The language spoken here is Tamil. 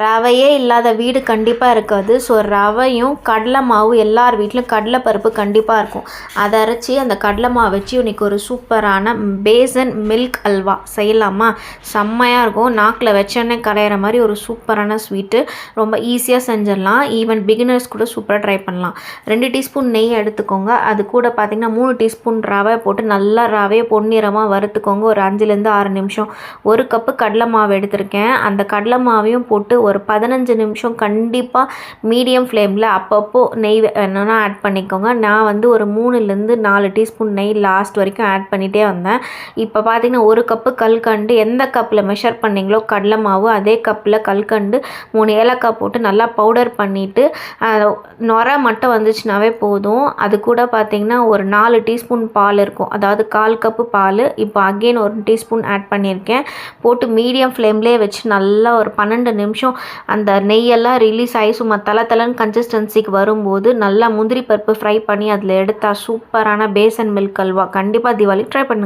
ரவையே இல்லாத வீடு கண்டிப்பாக இருக்காது. ஸோ ரவையும் கடலை மாவு எல்லார் வீட்லையும் கடலை பருப்பு கண்டிப்பாக இருக்கும். அதை அரைச்சி அந்த கடலை மாவு வச்சு இன்றைக்கி ஒரு சூப்பரான பேசன் மில்க் அல்வா செய்யலாமா? செம்மையாக இருக்கும். நாக்கில் வச்சோன்னே கரையிற மாதிரி ஒரு சூப்பரான ஸ்வீட்டு. ரொம்ப ஈஸியாக செஞ்சிடலாம். ஈவன் பிகினர்ஸ் கூட சூப்பராக ட்ரை பண்ணலாம். 2 டீஸ்பூன் நெய் எடுத்துக்கோங்க. அது கூட பார்த்திங்கன்னா 3 டீஸ்பூன் ரவை போட்டு நல்லா ரவையை பொன்னிறமாக வறுத்துக்கோங்க. ஒரு 5லேருந்து 6 நிமிஷம். 1 கப்பு கடலை மாவு எடுத்திருக்கேன். அந்த கடலை மாவையும் போட்டு ஒரு 15 நிமிஷம் கண்டிப்பாக மீடியம் ஃப்ளேமில் அப்பப்போ நெய் வேணும்னா ஆட் பண்ணிக்கோங்க. நான் வந்து ஒரு 3லேருந்து 4 டீஸ்பூன் நெய் லாஸ்ட் வரைக்கும் ஆட் பண்ணிகிட்டே வந்தேன். இப்போ பார்த்திங்கன்னா 1 கப்பு கல்கண்டு எந்த கப்பில் மெஷர் பண்ணிங்களோ கடலை மாவு அதே கப்பில் கல்கண்டு 3 ஏலக்காய் போட்டு நல்லா பவுடர் பண்ணிவிட்டு நுரை மட்டும் வந்துச்சுனாவே போதும். அது கூட பார்த்திங்கன்னா ஒரு 4 டீஸ்பூன் பால் இருக்கும். அதாவது 1/4 கப்பு பால். இப்போ அகெயின் 1 டீஸ்பூன் ஆட் பண்ணியிருக்கேன். போட்டு மீடியம் ஃப்ளேம்லேயே வச்சு நல்லா ஒரு 12 நிமிஷம் அந்த நெய்யெல்லாம் ரிலீஸ் ஆகி சும்மா தளன்னு கன்சிஸ்டன்சிக்கு வரும்போது நல்லா முந்திரி பருப்பு ஃப்ரை பண்ணி அதில் எடுத்தால் சூப்பரான பேசன் மில்க் அல்வா. கண்டிப்பாக தீபாவளி ட்ரை பண்ணுங்கள்.